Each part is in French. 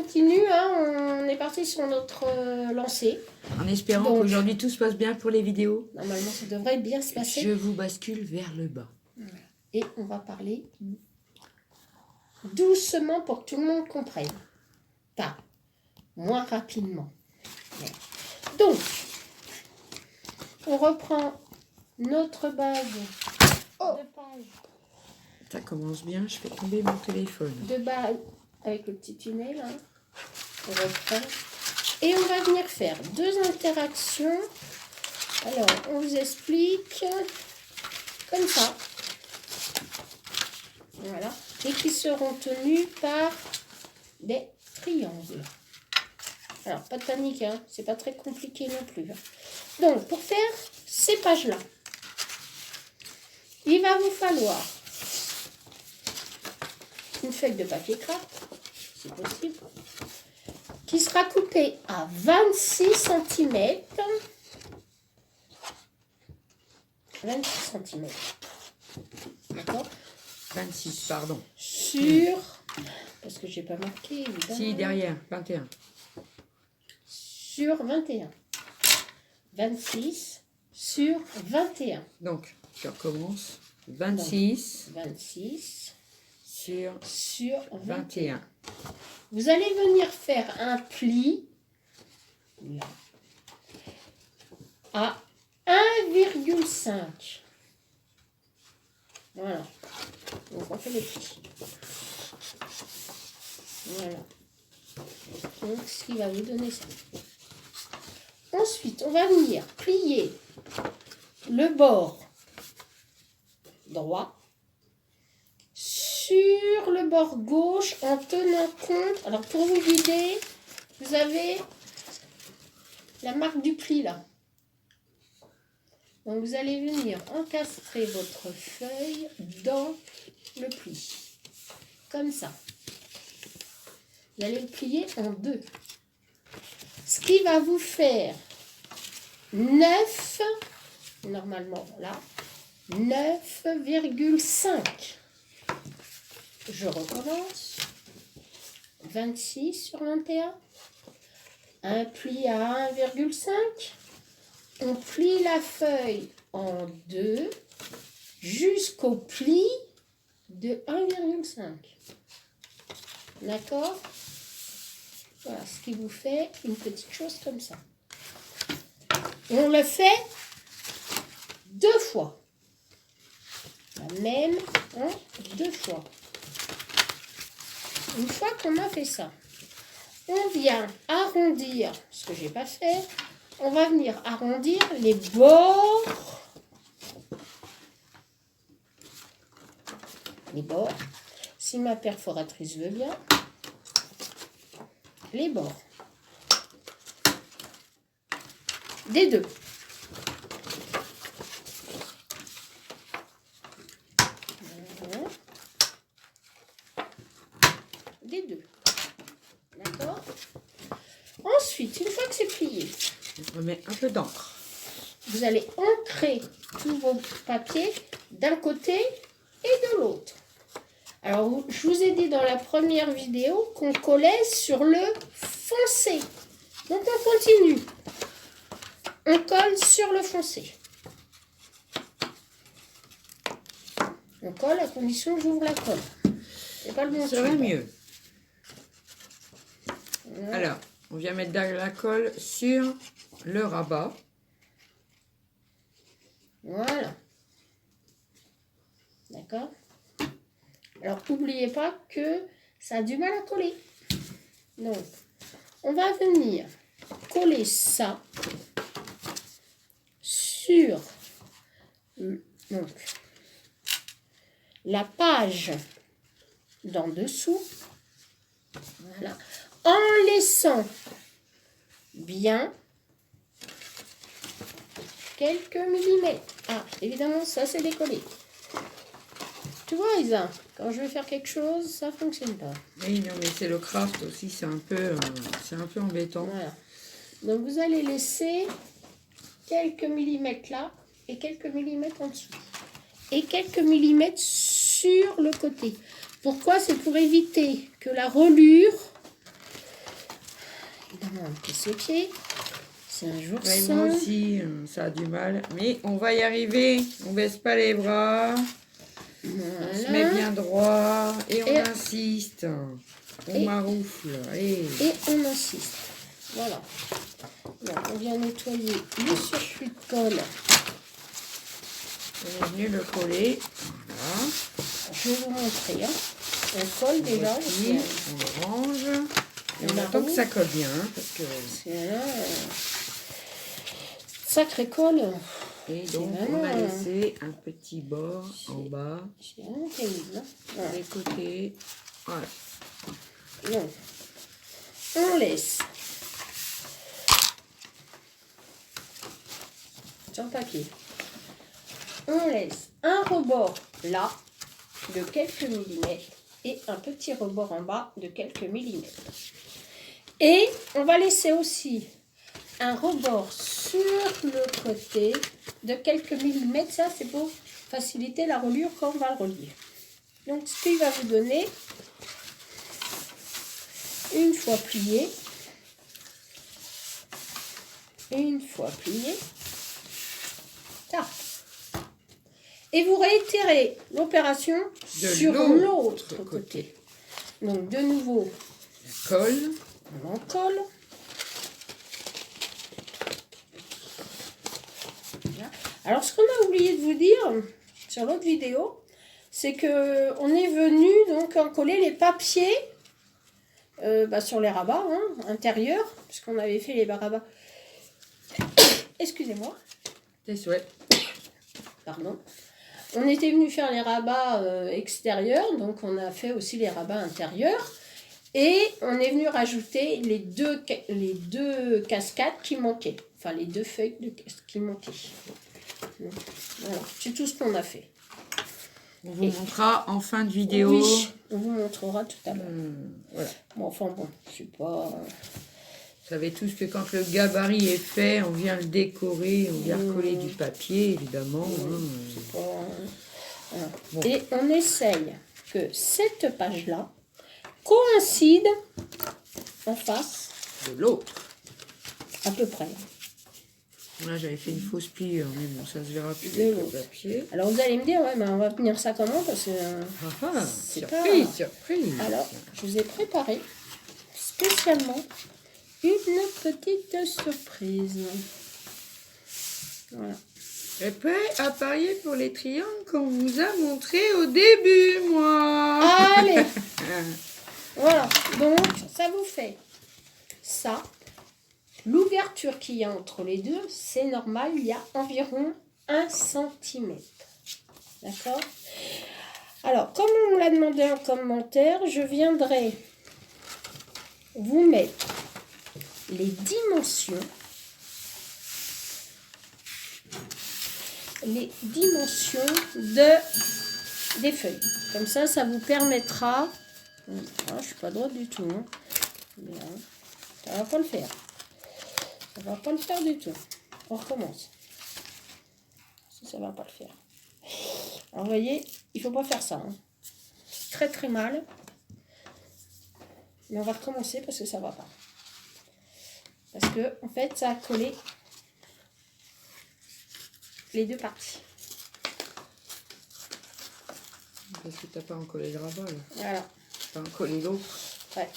continue, hein, on est parti sur notre lancée. En espérant qu'aujourd'hui tout se passe bien pour les vidéos. Normalement, ça devrait bien se passer. Je vous bascule vers le bas. Et on va parler doucement pour que tout le monde comprenne. Pas moins rapidement. Donc, on reprend notre base de page. Ça commence bien, je fais tomber mon téléphone. De base avec le petit tunnel. Hein. On reprend. Et on va venir faire deux interactions. Alors, on vous explique comme ça. Voilà. Et qui seront tenues par des triangles. Alors, pas de panique, hein. C'est pas très compliqué non plus. Hein. Donc, pour faire ces pages-là, il va vous falloir une feuille de papier craft, si possible, qui sera coupée à 26 cm. 26 cm. D'accord ? 26, pardon. Sur... Parce que j'ai pas marqué, évidemment. Si, derrière, 21. Sur 21. 26 sur 21. Donc, je recommence. 26. Donc, 26 sur 21. Vous allez venir faire un pli là, à 1,5. Voilà. Donc on fait le pli. Voilà. Donc ce qui va vous donner ça. Ensuite, on va venir plier le bord droit sur le bord gauche en tenant compte. Alors pour vous guider, vous avez la marque du pli là. Donc vous allez venir encastrer votre feuille dans le pli. Comme ça. Vous allez le plier en deux. Ce qui va vous faire 9, normalement là, 9,5. Je recommence. 26 sur 21. Un pli à 1,5. On plie la feuille en deux jusqu'au pli de 1,5. D'accord ? Voilà, ce qui vous fait une petite chose comme ça. Et on le fait deux fois. La même en deux fois. Une fois qu'on a fait ça, on vient arrondir, ce que j'ai pas fait, on va venir arrondir les bords. Les bords. Si ma perforatrice veut bien. Les bords. Des deux. Voilà. Des deux. D'accord ? Ensuite, une fois que c'est plié, Je remets un peu d'encre. vous allez ancrer tous vos papiers d'un côté et de l'autre. Alors, je vous ai dit dans la première vidéo qu'on collait sur le foncé. Donc, on continue. On colle sur le foncé. On colle à condition que j'ouvre la colle. C'est pas le bon Ça serait tube. mieux. Voilà. Alors, on vient mettre de la colle sur le rabat. Voilà. D'accord ? Alors, n'oubliez pas que ça a du mal à coller. Donc, on va venir coller ça sur donc, la page d'en dessous. Voilà. En laissant bien quelques millimètres. Ah, évidemment, ça c'est décollé. Tu vois, Isa, quand je veux faire quelque chose, ça fonctionne pas. Oui, non, mais c'est le craft aussi, c'est un peu embêtant. Voilà. Donc, vous allez laisser quelques millimètres là et quelques millimètres en dessous. Et quelques millimètres sur le côté. Pourquoi ? C'est pour éviter que la reliure On va se pied. C'est un jour Ouais, sans. moi aussi, ça a du mal. Mais on va y arriver. On baisse pas les bras. Voilà. On se met bien droit. Et on Et- insiste. On et- maroufle. Allez. Et on insiste. Voilà. Bon, on vient nettoyer le surplus de colle. On est venu le coller. Voilà. Je vais vous montrer. Hein. On colle déjà. Voici, on le range. Et on On attend que arrose. ça colle bien. Hein, parce que... C'est là. Sacré colle. Et donc, vraiment, on a laissé un petit bord en bas. C'est vraiment terrible. Hein. Voilà. Des côtés. Voilà. Donc, on laisse sur le papier. On laisse un rebord là de quelques millimètres et un petit rebord en bas de quelques millimètres. Et on va laisser aussi un rebord sur le côté de quelques millimètres. Ça, c'est pour faciliter la reliure quand on va le relier. Donc, ce qu'il va vous donner, une fois plié, tac. Et vous réitérez l'opération De sur l'autre l'autre côté. Donc, de nouveau, Colle. on en colle. Voilà. Alors, ce qu'on a oublié de vous dire sur l'autre vidéo, c'est que on est venu donc en coller les papiers sur les rabats intérieurs, puisqu'on avait fait les rabats. Excusez-moi, Tes souhaits. pardon. On était venu faire les rabats extérieurs, donc on a fait aussi les rabats intérieurs. Et on est venu rajouter les deux cascades qui manquaient. Enfin, les deux feuilles qui manquaient. Donc, voilà, c'est tout ce qu'on a fait. On vous montrera en fin de vidéo. Oui, on vous montrera tout à l'heure. Voilà. Bon, enfin bon, je sais pas... Vous savez tous que quand le gabarit est fait, on vient le décorer, on vient recoller du papier, évidemment. c'est pas... voilà. Bon. Et on essaye que cette page-là coïncide en face, De l'autre. à peu près. Là, j'avais fait une fausse pliure, mais bon, ça se verra plus De avec le l'autre. papier. Alors vous allez me dire, ouais, mais on va tenir ça comment? Parce que... c'est Surprise, pas- surprise. Alors, je vous ai préparé spécialement une petite surprise. Voilà. Et prêt à parier pour les triangles qu'on vous a montrés au début, moi. Allez. Voilà, donc ça vous fait ça. L'ouverture qu'il y a entre les deux, c'est normal, il y a environ 1 cm. D'accord? Alors, comme on me l'a demandé en commentaire, je viendrai vous mettre les dimensions. Les dimensions des feuilles. Comme ça vous permettra... Ah, je suis pas droite du tout. Hein. Mais, ça va pas le faire. Ça va pas le faire du tout. On recommence. Ça va pas le faire. Alors, vous voyez, il faut pas faire ça. Hein. Très très mal. Mais on va recommencer parce que ça va pas. Parce que, en fait, ça a collé les deux parties. Parce que t'as pas encollé le rabat, là. Voilà. T'as encollé l'autre. Ouais.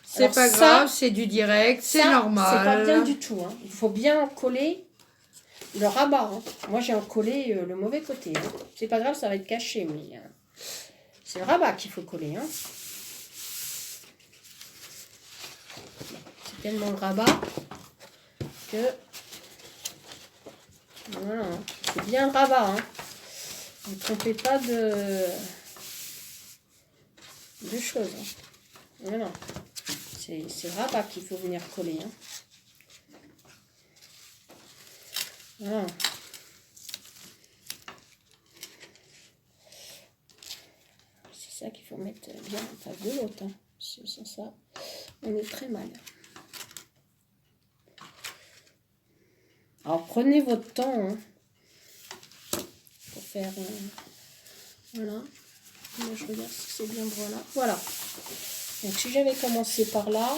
C'est Alors pas ça, grave, c'est du direct, c'est Ça, normal. C'est pas bien du tout. Hein. Il faut bien coller le rabat. Hein. Moi, j'ai collé le mauvais côté. Hein. C'est pas grave, ça va être caché, mais c'est le rabat qu'il faut coller. Hein. C'est tellement le rabat que... Voilà. Hein. C'est bien le rabat. Hein. Ne trompez pas de choses. Hein. Voilà. C'est le rabat qu'il faut venir coller. Hein. Voilà. C'est ça qu'il faut mettre bien en face de l'autre. Hein. Sans ça, on est très mal. Alors prenez votre temps hein, pour faire... voilà. Moi je regarde si c'est bien droit là. Voilà. Donc si j'avais commencé par là,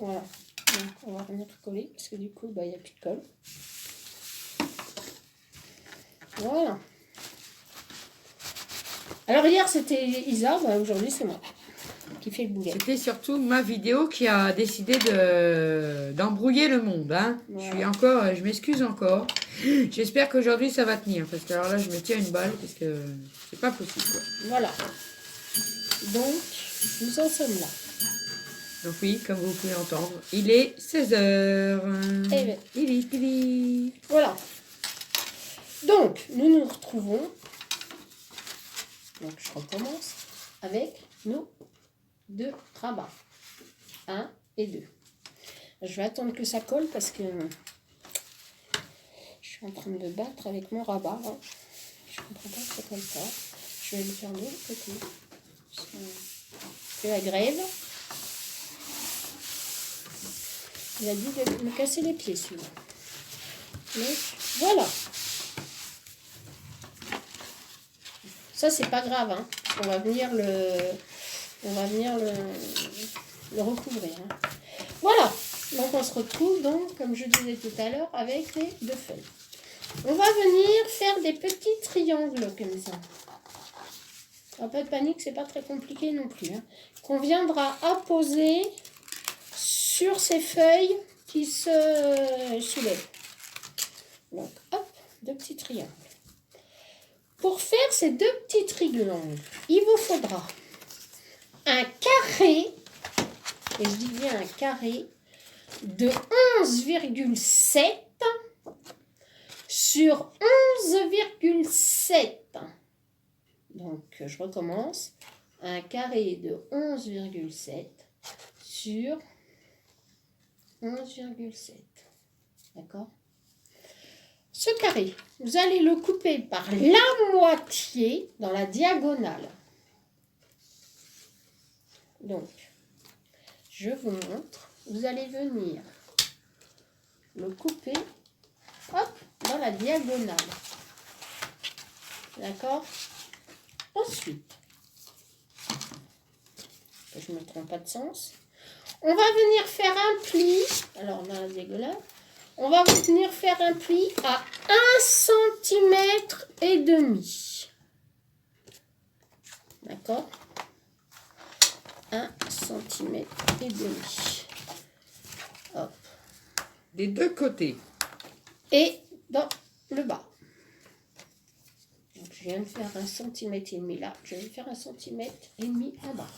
Voilà. Donc, on va venir coller parce que du coup, bah, il n'y a plus de colle. Voilà. Alors hier, c'était Isa, bah, aujourd'hui, c'est moi qui fait le boulet. C'était surtout ma vidéo qui a décidé d'embrouiller le monde. Hein. Voilà. Je m'excuse encore. J'espère qu'aujourd'hui ça va tenir. Parce que alors là, je me tiens une balle parce que c'est pas possible. Quoi. Voilà. Donc, nous en sommes là. Donc oui, comme vous pouvez entendre, il est 16h. Eh bien. Il est. Voilà. Donc, nous nous retrouvons. Donc, je recommence avec nos 2 rabats. 1 et 2. Je vais attendre que ça colle parce que je suis en train de me battre avec mon rabat. Hein. Je ne comprends pas que ça colle pas. Je vais le faire de l'autre côté. C'est la grève. Il a dit de me casser les pieds, celui-là. Donc, voilà. Ça, c'est pas grave. Hein. On va venir le recouvrir. Hein. Voilà. Donc, on se retrouve, donc, comme je disais tout à l'heure, avec les 2 feuilles. On va venir faire des petits triangles comme ça. Alors, pas de panique, c'est pas très compliqué non plus. Hein. Qu'on viendra apposer sur ces feuilles qui se soulèvent. Donc, hop, 2 petits triangles. Pour faire ces 2 petits triangles, il vous faudra un carré, et je dis bien un carré, de 11,7 sur 11,7. Donc, je recommence. Un carré de 11,7 sur 11,7. D'accord ? Ce carré, vous allez le couper par la moitié dans la diagonale. Donc, je vous montre. Vous allez venir le couper, hop, dans la diagonale. D'accord ? Ensuite, je ne me trompe pas de sens. On va venir faire un pli. Alors, dans la diagonale. On va venir faire un pli à 1,5 cm. D'accord ? 1,5 cm. Hop. Des 2 côtés. Et dans le bas. Donc, je viens de faire 1,5 cm là. Je vais faire 1,5 cm en bas.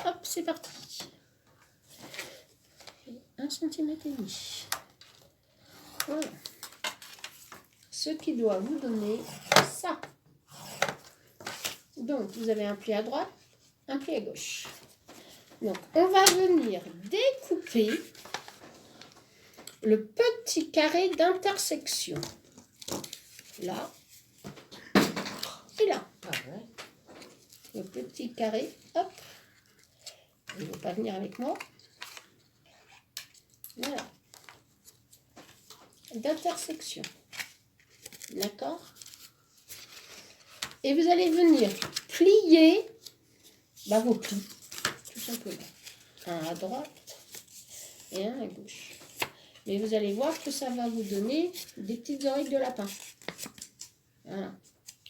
Hop, c'est parti. 1,5 cm. Voilà. Ce qui doit vous donner ça. Donc, vous avez un pli à droite, un pli à gauche. Donc, on va venir découper le petit carré d'intersection. Là. Et là. Le petit carré, hop. Il ne veut pas venir avec moi. Voilà. D'intersection. D'accord ? Et vous allez venir plier vos plis, tout simplement. Un à droite et un à gauche. Mais vous allez voir que ça va vous donner des petites oreilles de lapin. Voilà.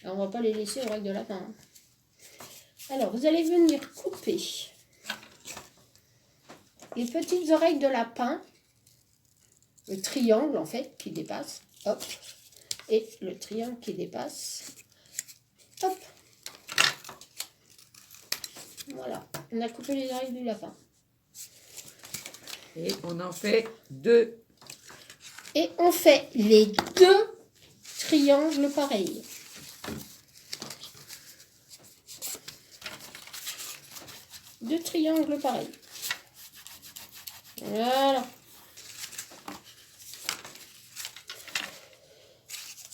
Alors, on ne va pas les laisser oreilles de lapin. Hein. Alors, vous allez venir couper les petites oreilles de lapin, le triangle en fait qui dépasse, hop, et le triangle qui dépasse, hop. Voilà, on a coupé les oreilles du lapin. Et on en fait 2. Et on fait les 2 triangles pareils. Deux triangles pareils. Voilà.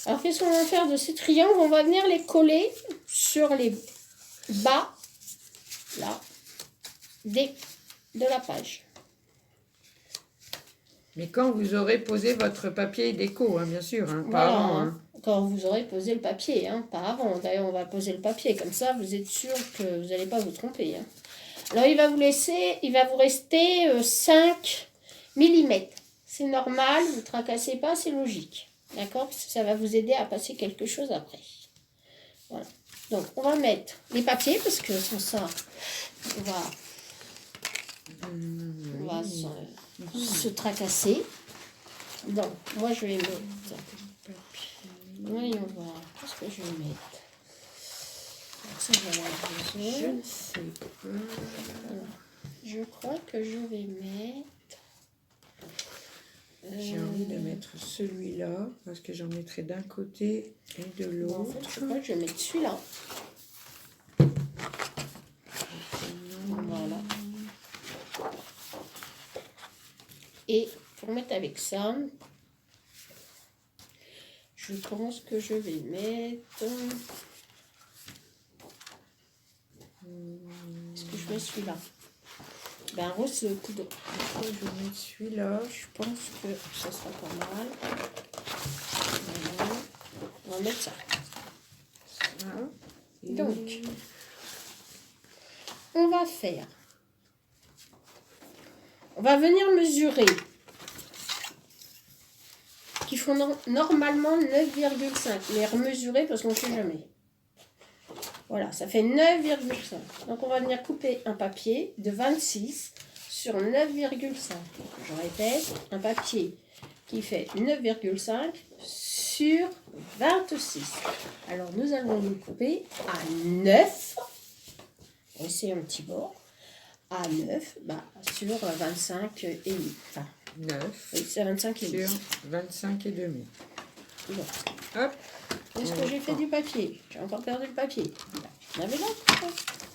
Alors, qu'est-ce qu'on va faire de ces triangles? On va venir les coller sur les bas, là, de la page. Mais quand vous aurez posé votre papier déco, hein, bien sûr, hein, pas Voilà, avant. Hein. Quand vous aurez posé le papier, hein, pas avant. D'ailleurs, on va poser le papier, comme ça, vous êtes sûr que vous n'allez pas vous tromper. Hein. Alors, il va vous rester 5 millimètres. C'est normal, ne tracassez pas, c'est logique. D'accord? Parce que ça va vous aider à passer quelque chose après. Voilà. Donc, on va mettre les papiers, parce que sans ça, on va se tracasser. Donc, moi, je vais mettre... Voyons voir. Qu'est-ce que je vais mettre? Alors, ça, je vais avoir besoin. Je ne sais pas. Alors, je crois que je vais mettre... J'ai envie de mettre celui-là, parce que j'en mettrai d'un côté et de l'autre. En fait, je crois que je vais mettre celui-là. Voilà. Et pour mettre avec ça, je pense que je vais mettre... Est-ce que je mets celui-là? Ben, rose, c'est le poudre. Je vais mettre celui-là. Je pense que ça sera pas mal. Voilà. On va mettre ça. Voilà. Donc, on va faire... On va venir mesurer. Qui font normalement 9,5. Mais remesurer parce qu'on ne sait jamais. Voilà, ça fait 9,5. Donc, on va venir couper un papier de 26 sur 9,5. Je répète, un papier qui fait 9,5 sur 26. Alors, nous allons le couper à 9. On va essayer un petit bord. À 9, sur 25 et demi. Enfin, 9 oui, c'est 25 et demi. sur 25 et demi. Bon. Hop. Est-ce que j'ai fait du papier? J'ai encore perdu le papier. Vous l'avez là?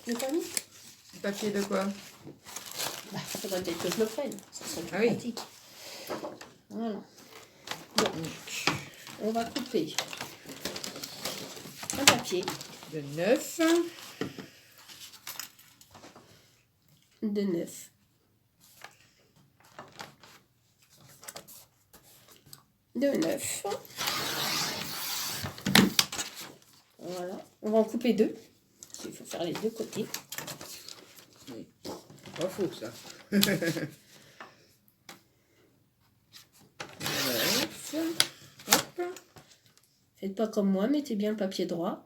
Je l'ai pas mis? Le papier de quoi? Il faudrait peut-être que je le prenne. Ça serait plus oui. pratique. Voilà. Donc, on va couper un papier De 9. de 9. De 9. Voilà. On va en couper 2. Il faut faire les deux côtés. Oui. Pas faux ça. 9. Hop. Faites pas comme moi, mettez bien le papier droit.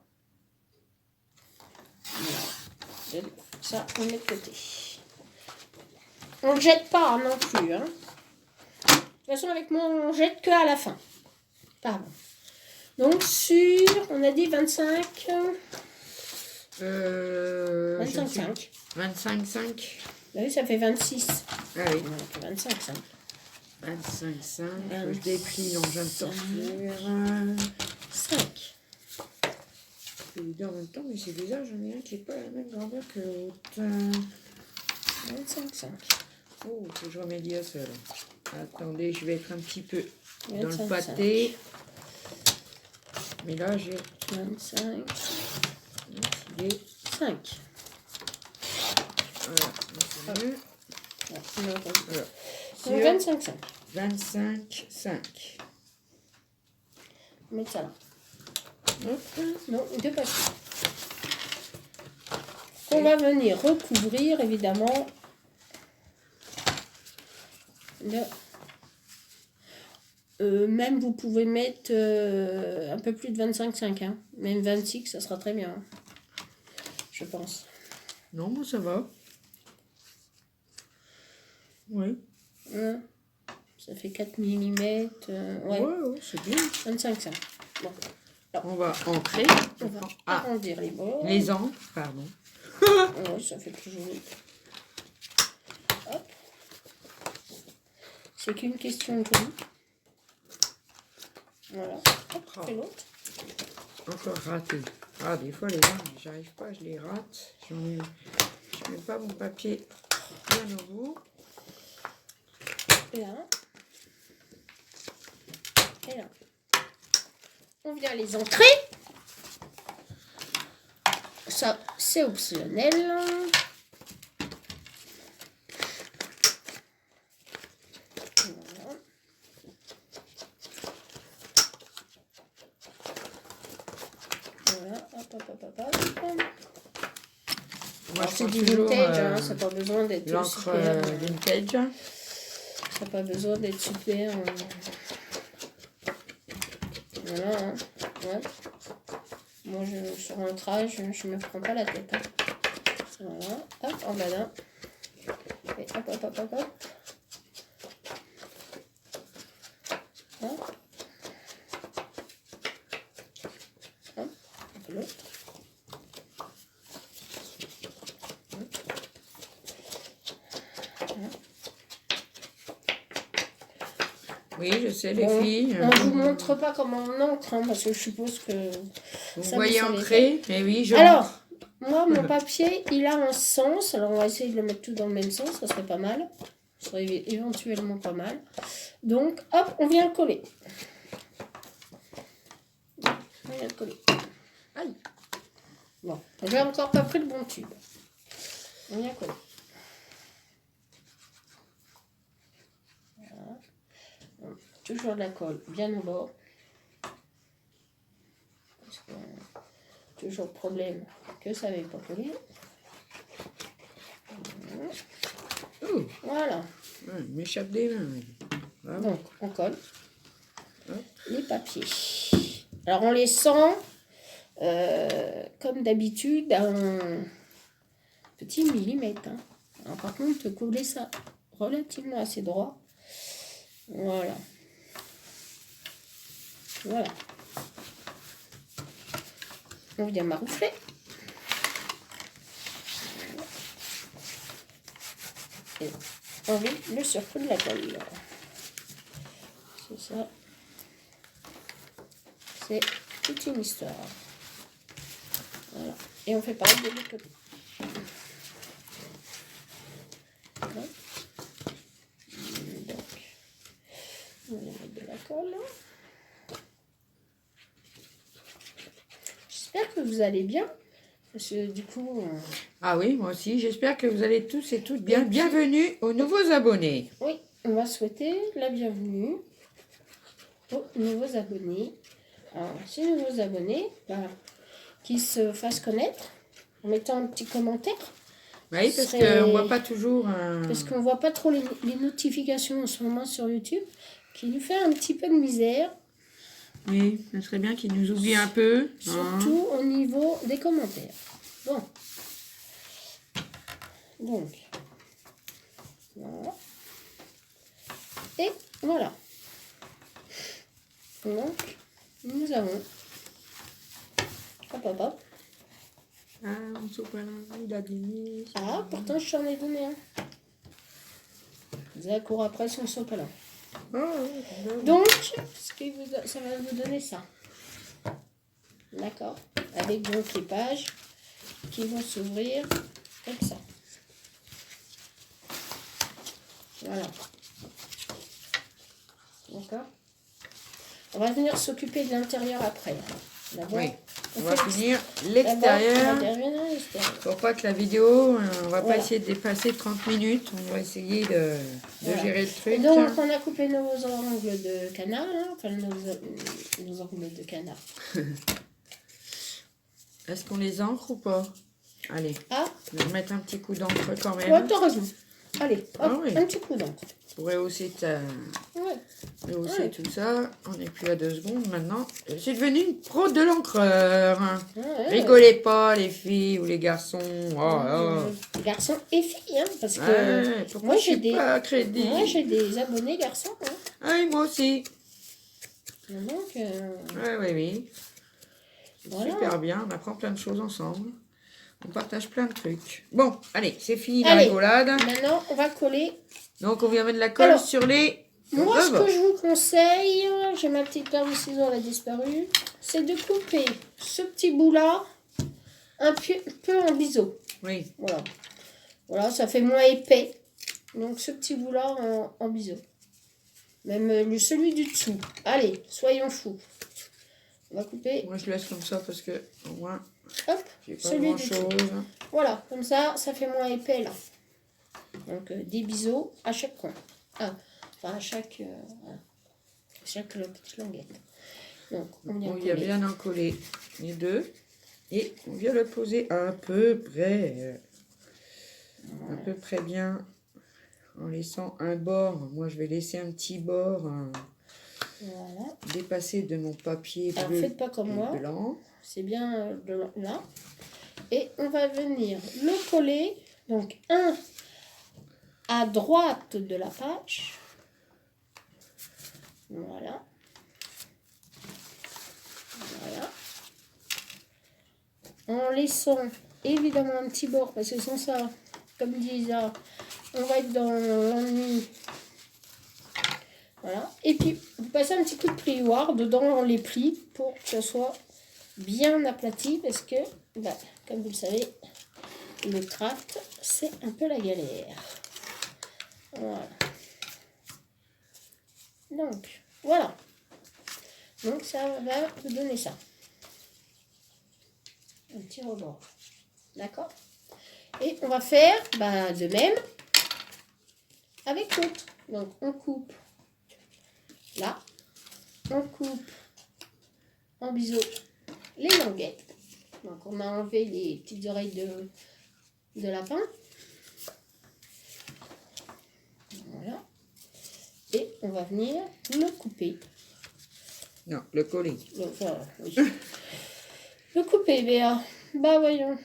Voilà. Ça, on met de côté. On ne le jette pas non plus. Hein. De toute façon, avec moi, on jette que à la fin. Pardon. Donc, on a dit 25... 25,5. 25,5. Vous voyez, ça fait 26. Ah oui. Donc, 25,5. 25,5. Je déplie l'engin de torture. 5. Je vais lui dire en même temps, mais c'est bizarre, j'en ai un qui n'est pas la même grandeur que l'autre. 25,5. Oh, faut que je remédie à ça. Là. Attendez, je vais être un petit peu dans 25,5. le pâté. Mais là, j'ai 25. les 5. voilà. Ouais, Voilà. donc 25,5. 25,5. On met ça là. Non, deux papiers. On va venir recouvrir évidemment même vous pouvez mettre un peu plus de 25,5. Hein. Même 26, ça sera très bien. Hein. Je pense. Non, moi ça va. Oui. Ça fait 4 mm. Ouais, c'est bien. 25,5. Bon. On va ancrer. On va arrondir les bords. Les encres, pardon. Oui, ça fait plus joli. Hop. C'est qu'une question de joli. Voilà. Hop, et l'autre. Encore raté. Ah, des fois les encres, j'arrive pas, je les rate. Je mets pas mon papier bien au bout. Là. Et là. On vient les ancrer. Ça, c'est optionnel. Voilà. Voilà. Hop, hop, hop, hop, hop. Moi, Alors, je c'est prends du toujours vintage, hein, ça n'a pas besoin d'être l'encre super. vintage. Ça n'a pas besoin d'être super. Voilà. Hein. Ouais. Moi, sur un crash, je me prends pas la tête. Hein. Voilà. Hop, en badin. Et hop, hop, hop, hop, hop. Hop. Hop. L'autre. Oui, je sais, les Bon, filles. on ne vous montre pas comment on encre, hein, parce que je suppose que... Vous ça, voyez vous savez ancrer, mais oui, je Alors, moi, mon papier, il a un sens. Alors, on va essayer de le mettre tout dans le même sens. Ça serait pas mal. Ça serait éventuellement pas mal. Donc, hop, on vient le coller. On vient le coller. Aïe. Bon, j'ai encore pas pris le bon tube. On vient coller. Voilà. Bon, toujours de la colle bien au bord. Parce que, toujours le problème que ça n'avait pas collé. Oh, Voilà. ouais, il m'échappe des mains. Bravo. Donc, on colle Hop. les papiers. Alors, on les sent, comme d'habitude, à un petit millimètre. Hein. Alors, par contre, coller ça relativement assez droit. Voilà. Voilà. On vient maroufler. Et on met le surplus de la colle. C'est ça. C'est toute une histoire. Voilà. Et on fait pareil de l'autre côté. Voilà. Donc, on va mettre de la colle. J'espère que vous allez bien. Parce que du coup... Ah oui, moi aussi. J'espère que vous allez tous et toutes bien. Et puis- Bienvenue aux nouveaux abonnés. Oui, on va souhaiter la bienvenue aux nouveaux abonnés. Alors, ces nouveaux abonnés, qui se fassent connaître en mettant un petit commentaire. Oui, parce Serait- qu'on ne voit pas toujours... Parce qu'on ne voit pas trop les notifications en ce moment sur YouTube, qui nous fait un petit peu de misère, Oui, ça serait bien qu'ils nous oublient un peu. hein. surtout au niveau des commentaires. Bon. Donc. Voilà. Et voilà. Donc, nous avons... Hop, hop, hop. Ah, mon sopalin, il a dit... Ah, pourtant, je t'en ai donné un. Zach court après son sopalin. Donc, ça va vous donner ça. D'accord. Avec donc les pages qui vont s'ouvrir comme ça. Voilà. D'accord. On va venir s'occuper de l'intérieur après. D'abord, Oui, on on va fait finir d'abord, l'extérieur. l'intérieur, l'extérieur. Pour pas que la vidéo, on va pas Voilà. essayer de dépasser 30 minutes. On va essayer de Voilà. gérer le Et truc. donc, on a coupé nos ongles de canard, hein, enfin nos ongles de canard. Est-ce qu'on les encre ou pas? Allez, Ah, on va mettre un petit coup d'encre quand même. ouais, t'as raison. Allez, hop, Ah oui. un petit coup d'encre. Pour rehausser, Ouais. rehausser Ouais. tout ça. On n'est plus à 2 secondes maintenant. Je suis devenue une pro de l'encreur. Ouais. Rigolez pas les filles ou les garçons. Garçons et filles, hein, parce que Ouais, pourquoi moi, je suis j'ai des- pas à crédit? moi j'ai des abonnés garçons. Hein. Ah oui, moi aussi. Donc, Oui. voilà. Super bien, on apprend plein de choses ensemble. On partage plein de trucs. Bon, allez, c'est fini la Allez. rigolade. Maintenant, on va coller. Donc, on vient mettre de la colle Alors, sur les Moi, ce rebords. que je vous conseille, j'ai ma petite paire de ciseaux, elle a disparu, c'est de couper ce petit bout-là un peu en biseau. Oui, Voilà. Voilà, ça fait moins épais. Donc, ce petit bout-là en biseau. Même celui du dessous. Allez, soyons fous. On va couper. moi je laisse comme ça parce que au moins, Hop, j'ai pas celui grand du chose. dessous. Voilà, comme ça fait moins épais là. Donc, des biseaux à chaque coin. Ah, enfin, à chaque petite languette. Donc, on vient On y a bien encollé les deux. Et on vient le poser à peu près à peu près bien en laissant un bord. Moi, je vais laisser un petit bord Voilà. dépassé de mon papier Alors, bleu faites pas comme et moi. blanc. C'est bien là. Et on va venir le coller. Donc, un à droite de la page. Voilà. Voilà. En laissant évidemment un petit bord, parce que sans ça, comme dit Isa, on va être dans l'ennui. Voilà. Et puis, vous passez un petit coup de plioir dedans les plis pour que ça soit bien aplati, parce que, bah, comme vous le savez, le craft, c'est un peu la galère. Voilà. Donc, voilà. Donc, ça va vous donner ça. Un petit rebord. D'accord? Et on va faire de même avec l'autre. Donc, on coupe là. On coupe en biseau les languettes. Donc, on a enlevé les petites oreilles de lapin. Voilà. Et on va venir le couper. Non, le coller. Enfin, oui. Le couper, Béa. Bah voyons.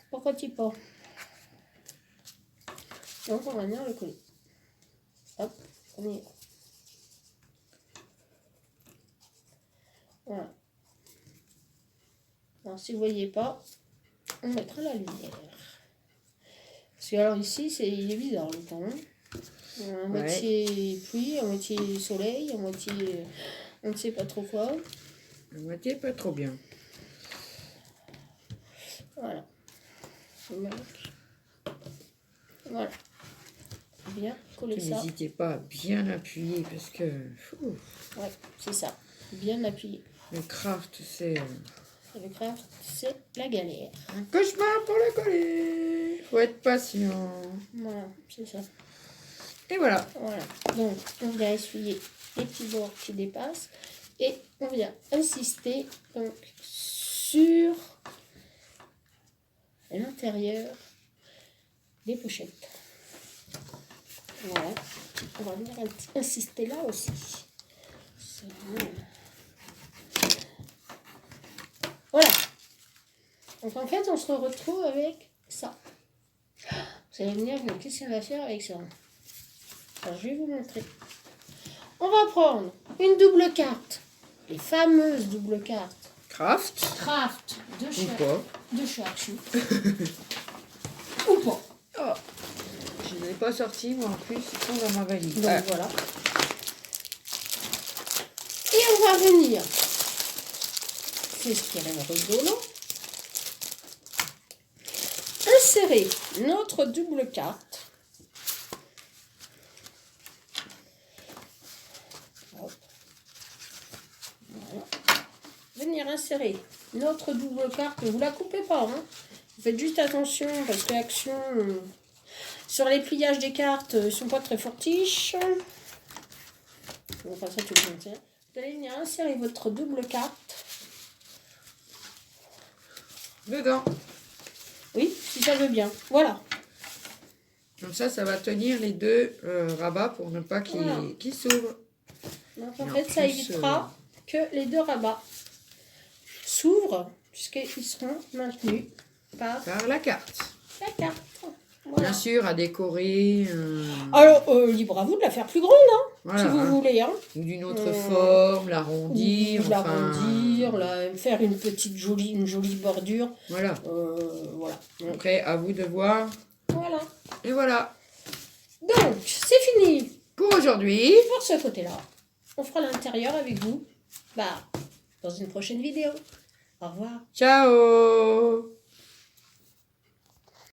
Pourquoi tu pas? Donc on va venir le coller. Hop, on y va. Voilà. Alors si vous voyez pas, on mettra la lumière. Parce que alors ici, il est bizarre le temps. À moitié pluie, à moitié soleil, à moitié on ne sait pas trop quoi. À moitié pas trop bien. Voilà. Voilà. Bien coller ça. N'hésitez pas à bien appuyer parce que... Ouais, c'est ça. Bien appuyé. Le craft, c'est... Le craft, c'est la galère. un cauchemar pour le coller. Faut être patient. Voilà, c'est ça. Et voilà. Voilà. Donc, on vient essuyer les petits bords qui dépassent. Et on vient insister donc, sur l'intérieur des pochettes. Voilà. On va venir insister là aussi. Voilà. Donc en fait, on se retrouve avec ça. Vous allez me dire, mais qu'est-ce qu'on va faire avec ça? Alors, je vais vous montrer. On va prendre une double carte. Les fameuses doubles cartes. Craft. Craft de Ou pas. chaque chou. Ou pas. Oh. Je ne l'ai pas sorti, moi en plus, ils sont dans ma valise. Donc voilà. Et on va venir. C'est ce qui est rigolo. Insérer notre double carte. Hop. Voilà. Venir insérer notre double carte. Vous la coupez pas. Hein. Vous faites juste attention parce que l'action sur les pliages des cartes, ils sont pas très fortiches. Enfin, ça, tout le monde sait. Vous allez venir insérer votre double carte. Dedans. Oui, si ça veut bien. Voilà. Comme ça va tenir les deux rabats pour ne pas qu'ils s'ouvrent. Donc en fait, ça évitera que les deux rabats s'ouvrent puisqu'ils seront maintenus par la carte. la carte. Bien Voilà. sûr, à décorer. Alors, libre à vous de la faire plus grande, hein, voilà, si vous voulez. Hein. Ou d'une autre forme, l'arrondir. Ou l'arrondir, faire une jolie bordure. Voilà. Voilà. Après, à vous de voir. Voilà. Et voilà. Donc, c'est fini pour aujourd'hui. Pour ce côté-là. On fera l'intérieur avec vous dans une prochaine vidéo. Au revoir. Ciao.